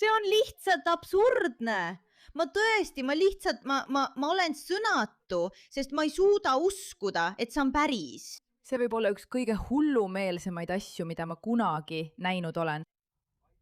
See on lihtsalt absurdne. Ma tõesti, ma olen sõnatu, sest ma ei suuda uskuda, et see on päris. See võib olla üks kõige hullumeelsemaid asju, mida ma kunagi näinud olen.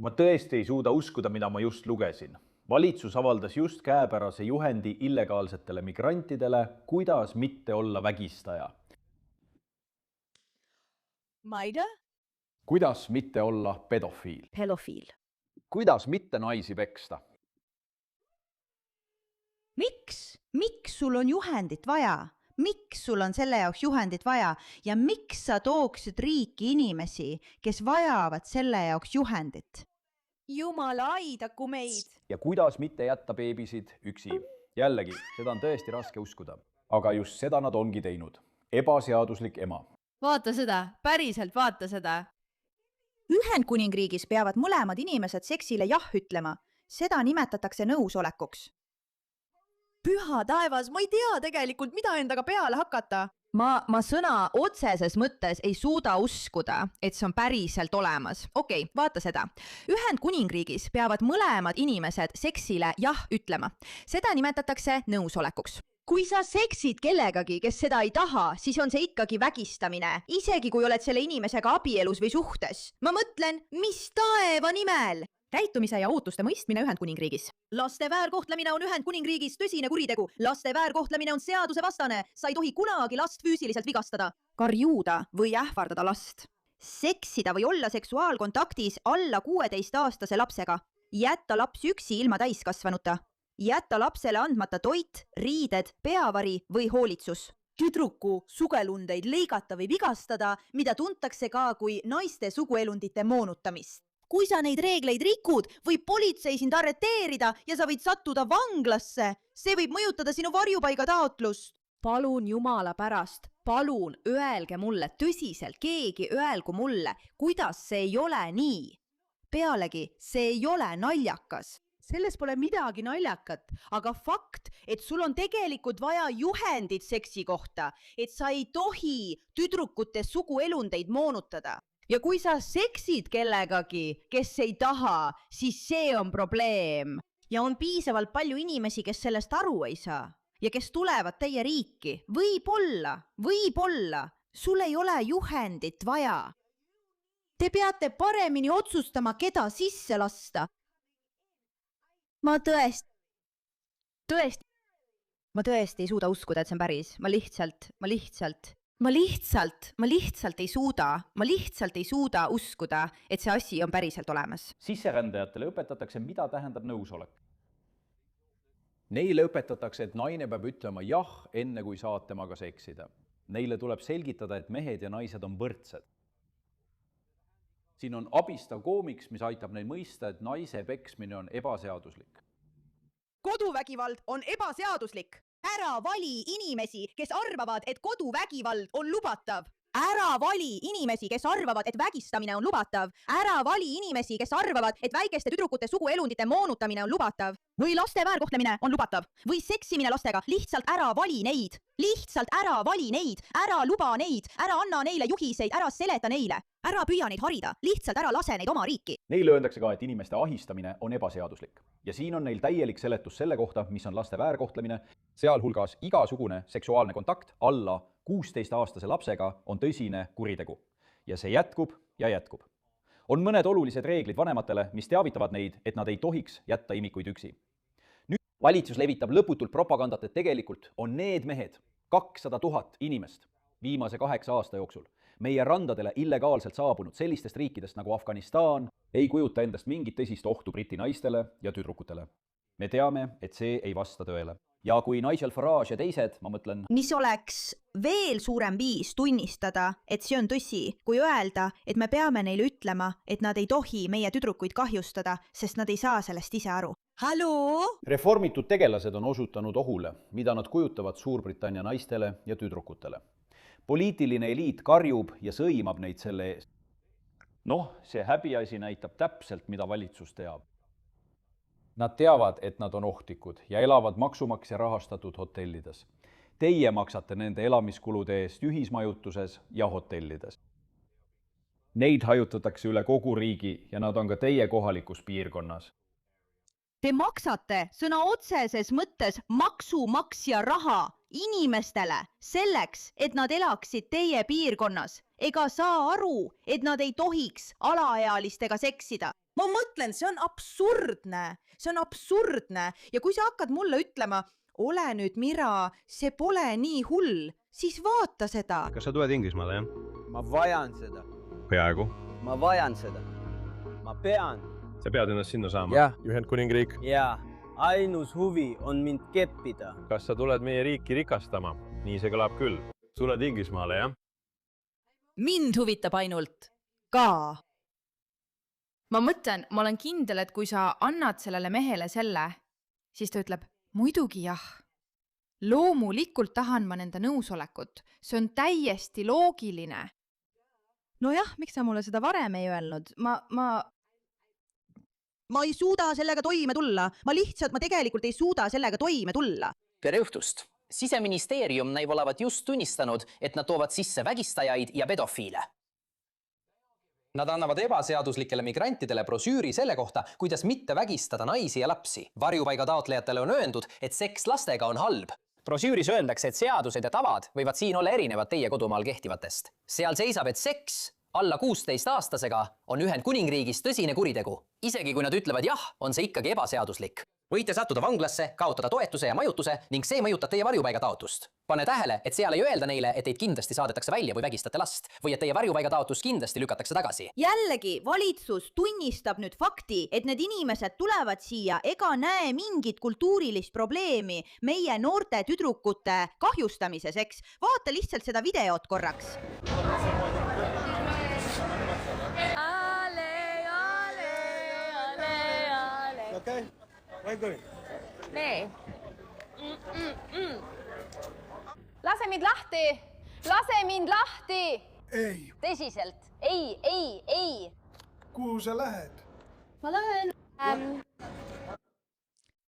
Ma tõesti ei suuda uskuda, mida ma just lugesin. Valitsus avaldas just käepärase juhendi illegaalsetele migrantidele, kuidas mitte olla vägistaja. Maida? Kuidas mitte olla pedofiil? Pedofiil. Kuidas mitte naisi peksta? Miks sul on juhendit vaja? Miks sul on selle jaoks juhendit vaja ja miks sa tooksid riiki inimesi, kes vajavad selle jaoks juhendit? Jumala aidaku meid! Ja kuidas mitte jätta beebisid üksi? Jällegi, seda on tõesti raske uskuda. Aga just seda nad ongi teinud. Ebaseaduslik ema. Vaata seda, päriselt vaata seda. Ühendkuningriigis peavad mõlemad inimesed seksile jah ütlema. Seda nimetatakse nõusolekuks. Püha taevas, ma ei tea tegelikult, mida endaga peale hakata. Ma sõna otseses mõttes ei suuda uskuda, et see on päriselt olemas. Okei, vaata seda. Ühendkuningriigis peavad mõlemad inimesed seksile jah ütlema. Seda nimetatakse nõusolekuks. Kui sa seksid kellegagi, kes seda ei taha, siis on see ikkagi vägistamine. Isegi kui oled selle inimesega abielus või suhtes. Ma mõtlen, mis taeva nimel? Käitumise ja ootuste mõistmine Ühendkuningriigis. Laste väärkohtlemine on Ühendkuningriigis tõsine kuritegu. Laste väärkohtlemine on seadusevastane. Sa ei tohi kunagi last füüsiliselt vigastada. Karjuuda või ähvardada last. Seksida või olla seksuaalkontaktis alla 16-aastase lapsega. Jätta laps üksi ilma täiskasvanuta. Jätta lapsele andmata toit, riided, peavari või hoolitsus. Tüdruku suguelundeid lõigata või vigastada, mida tuntakse ka kui naiste suguelundite moonutamist. Kui sa neid reegleid rikud, võib politsei sind arreteerida ja sa võid sattuda vanglasse. See võib mõjutada sinu varjupaiga taotlust. Palun Jumala pärast, palun öelge mulle, tõsiselt keegi öelgu mulle, kuidas see ei ole nii. Pealegi, see ei ole naljakas. Selles pole midagi naljakat, aga fakt, et sul on tegelikult vaja juhendit seksi kohta, et sa ei tohi tüdrukute suguelundeid moonutada. Ja kui sa seksid kellegagi, kes ei taha, siis see on probleem. Ja on piisavalt palju inimesi, kes sellest aru ei saa ja kes tulevad teie riiki. Võib-olla, sul ei ole juhendit vaja. Te peate paremini otsustama, keda sisse lasta. Ma tõesti ei suuda uskuda, et see on päris. Ma lihtsalt ei suuda uskuda, et see asi on päriselt olemas. Sisserändajatele õpetatakse, mida tähendab nõusolek. Neile õpetatakse, et naine peab ütlema jah, enne kui saad temaga seksida. Neile tuleb selgitada, et mehed ja naised on võrdsed. Siin on abistav koomiks, mis aitab neil mõista, et naise peksmine on ebaseaduslik. Koduvägivald on ebaseaduslik. Ära vali inimesi, kes arvavad, et koduvägivald on lubatav. Ära vali inimesi, kes arvavad, et vägistamine on lubatav. Ära vali inimesi, kes arvavad, et väikeste tüdrukute suguelundite moonutamine on lubatav. Või laste väärkohtlemine on lubatav. Või seksimine lastega. Lihtsalt ära vali neid. Ära luba neid. Ära anna neile juhiseid. Ära seleta neile. Ära püüa neid harida. Lihtsalt ära lase neid oma riiki. Neile öeldakse ka, et inimeste ahistamine on ebaseaduslik. Ja siin on neil täielik seletus selle kohta, mis on laste väärkohtlemine, sealhulgas igasugune seksuaalne kontakt alla 16-aastase lapsega on tõsine kuritegu. Ja see jätkub ja jätkub. On mõned olulised reeglid vanematele, mis teavitavad neid, et nad ei tohiks jätta imikuid üksi. Nüüd valitsus levitab lõputult propagandat, et tegelikult on need mehed, 200 000 inimest viimase 8 aasta jooksul, meie randadele illegaalselt saabunud sellistest riikidest nagu Afganistan, ei kujuta endast mingit tõsist ohtu Briti naistele ja tüdrukutele. Me teame, et see ei vasta tõele. Ja kui Nigel Farage ja teised, ma mõtlen... Mis oleks veel suurem viis tunnistada, et see on tõsi, kui öelda, et me peame neile ütlema, et nad ei tohi meie tüdrukuid kahjustada, sest nad ei saa sellest ise aru. Halloo? Reformitud tegelased on osutanud ohule, mida nad kujutavad Suurbritannia naistele ja tüdrukutele. Poliitiline eliit karjub ja sõimab neid selle eest. See häbiasi näitab täpselt, mida valitsus teab. Nad teavad, et nad on ohtlikud ja elavad maksumaksja rahastatud hotellides. Teie maksate nende elamiskulude eest ühismajutuses ja hotellides. Neid hajutatakse üle kogu riigi ja nad on ka teie kohalikus piirkonnas. Te maksate sõna otseses mõttes maksumaksja raha inimestele selleks, et nad elaksid teie piirkonnas. Ega saa aru, et nad ei tohiks alaealistega seksida. Ma mõtlen, see on absurdne. See on absurdne. Ja kui sa hakkad mulle ütlema, ole nüüd Mira, see pole nii hull, siis vaata seda. Kas sa tuled Inglismaale, jah? Ma vajan seda. Peaaegu. Ma vajan seda. Ma pean. Sa pead ennast sinna saama. Jah. Ühendkuningriik. Jaa. Ainus huvi on mind keppida. Kas sa tuled meie riiki rikastama? Nii see kõlab küll. Tuled Inglismaale, jah? Mind huvitab ainult ka. Ma mõtlen, ma olen kindel, et kui sa annad sellele mehele selle, siis ta ütleb, muidugi jah. Loomulikult tahan ma nende nõusolekut. See on täiesti loogiline. Nojah, miks sa mulle seda varem ei öelnud? Ma ei suuda sellega toime tulla. Ma tegelikult ei suuda sellega toime tulla. Tere õhtust! Siseministeerium näib olevat just tunnistanud, et nad toovad sisse vägistajaid ja pedofiile. Nad annavad ebaseaduslikele migrantidele brosüüri selle kohta, kuidas mitte vägistada naisi ja lapsi. Varjupaiga taotlejatele on öeldud, et seks lastega on halb. Brosüüris öeldakse, et seadused ja tavad võivad siin olla erinevad teie kodumaal kehtivatest. Seal seisab, et seks alla 16-aastasega on Ühendkuningriigis tõsine kuritegu. Isegi kui nad ütlevad jah, on see ikkagi ebaseaduslik. Võite sattuda vanglasse, kaotada toetuse ja majutuse ning see mõjutab teie varjupaiga taotlust. Pane tähele, et seal ei öelda neile, et teid kindlasti saadetakse välja või vägistate last või et teie varjupaiga taotlus kindlasti lükatakse tagasi. Jällegi, valitsus tunnistab nüüd fakti, et need inimesed tulevad siia ega näe mingit kultuurilist probleemi meie noorte tüdrukute kahjustamises, eks? Vaata lihtsalt seda videot korraks. Okay. Where going? Nee. Lase mind lahti! Lase mind lahti! Ei. Tõsiselt. Ei. Kuhu sa lähed? Ma lähen...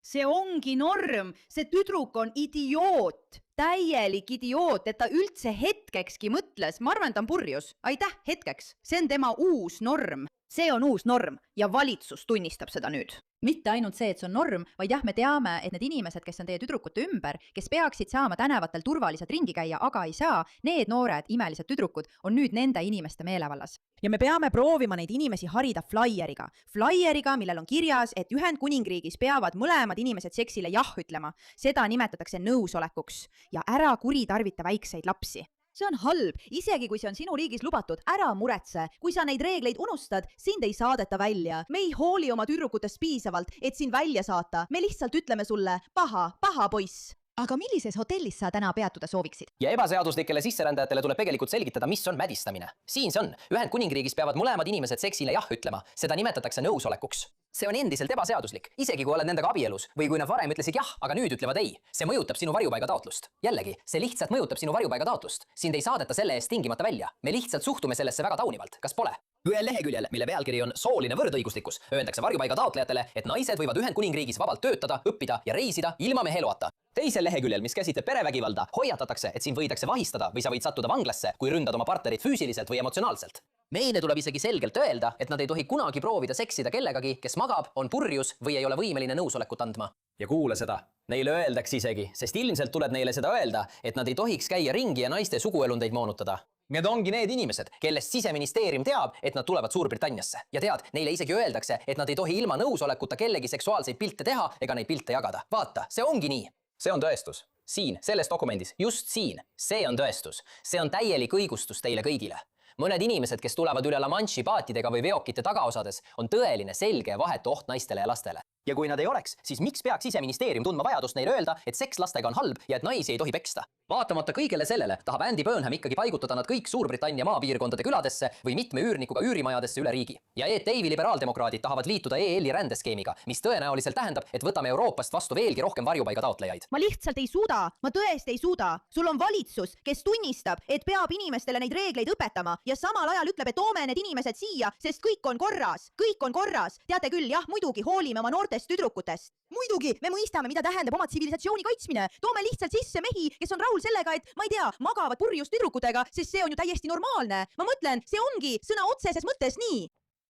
See ongi norm. See tüdruk on idioot. Täielik idioot, et ta üldse hetkekski mõtles. Ma arvan, ta on purjus. Aitäh hetkeks. See on tema uus norm. See on uus norm ja valitsus tunnistab seda nüüd. Mitte ainult see, et see on norm, vaid jah, me teame, et need inimesed, kes on teie tüdrukute ümber, kes peaksid saama tänavatel turvaliselt ringi käia, aga ei saa, need noored imelised tüdrukud on nüüd nende inimeste meelevallas. Ja me peame proovima neid inimesi harida flyeriga. Flyeriga, millel on kirjas, et Ühendkuningriigis peavad mõlemad inimesed seksile jah ütlema. Seda nimetatakse nõusolekuks ja ära kuritarvita väikseid lapsi. See on halb, isegi kui see on sinu riigis lubatud, ära muretse. Kui sa neid reegleid unustad, sind ei saadeta välja. Me ei hooli oma tüdrukutest piisavalt, et sind välja saata. Me lihtsalt ütleme sulle, paha poiss. Aga millises hotellis sa täna peatuda sooviksid? Ja ebaseaduslikele sisserändajatele tuleb tegelikult selgitada, mis on mädistamine. Siin see on. Ühendkuningriigis peavad mõlemad inimesed seksile jah ütlema. Seda nimetatakse nõusolekuks. See on endiselt ebaseaduslik, isegi kui oled nendega abielus või kui nad varem ütlesid jah, aga nüüd ütlevad ei. See mõjutab sinu varjupaiga taotlust. Jällegi, see lihtsalt mõjutab sinu varjupaiga taotlust. Sind ei saadeta selle eest tingimata välja. Me lihtsalt suhtume sellesse väga taunivalt. Kas pole? Ühel leheküljel, mille pealkiri on sooline võrdõiguslikkus, öeldakse varjupaiga taotlejatele, et naised võivad Ühendkuningriigis vabalt töötada, õppida ja reisida ilma meheloata. Teisel leheküljel, mis käsitleb perevägivalda, hoiatatakse, et sind võidakse vahistada või sa võid sattuda vanglasse, kui ründad oma partnerit füüsiliselt või emotsionaalselt. Meile tuleb isegi selgelt öelda, et nad ei tohi kunagi proovida seksida kellegagi, kes magab, on purjus või ei ole võimeline nõusolekut andma. Ja kuule seda. Neile öeldakse isegi, sest ilmselt tuleb neile seda öelda, et nad ei tohiks käia ringi ja naiste suguelundeid moonutada. Need ongi need inimesed, kellest Siseministeerium teab, et nad tulevad Suurbritanniasse. Ja tead, neile isegi öeldakse, et nad ei tohi ilma nõusolekuta kellegi seksuaalseid pilte teha ega neid pilte jagada. Vaata, see ongi nii. See on tõestus. Siin, selles dokumendis, just siin. See on tõestus. See on täielik õigustus teile kõigile. Mõned inimesed, kes tulevad üle La Manche'i paatidega või veokite tagaosades, on tõeline, selge ja vahetu oht naistele ja lastele. Ja kui nad ei oleks, siis miks peaks Siseministeerium tundma vajadust neile öelda, et seks lastega on halb ja et naisi ei tohi peksta? Vaatamata kõigele sellele tahab Andy Burnham ikkagi paigutada nad kõik Suurbritannia maapiirkondade küladesse või mitme üürnikuga üürimajadesse üle riigi. Ja Ed Davey liberaaldemokraadid tahavad liituda EL-i rändeskeemiga, mis tõenäoliselt tähendab, et võtame Euroopast vastu veelgi rohkem varjupaiga taotlejaid. Ma lihtsalt ei suuda, ma tõesti ei suuda. Sul on valitsus, kes tunnistab, et peab inimestele neid reegleid õpetama ja samal ajal ütleb, et toome need inimesed siia, sest kõik on korras. Kõik on korras. Teate küll, jah, muidugi hoolime oma noortest tüdrukutest. Muidugi, me mõistame, mida tähendab oma tsivilisatsiooni kaitsmine. Toome lihtsalt sisse mehi, kes on rahul sellega, et, ma ei tea, magavad purjus tüdrukutega, sest see on ju täiesti normaalne. Ma mõtlen, see ongi sõna otseses mõttes nii.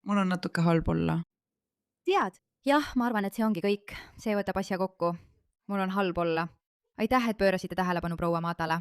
Mul on natuke halb olla. Tead, jah, ma arvan, et see ongi kõik. See võtab asja kokku. Mul on halb olla. Aitäh, et pöörasite tähelepanu proua Matale.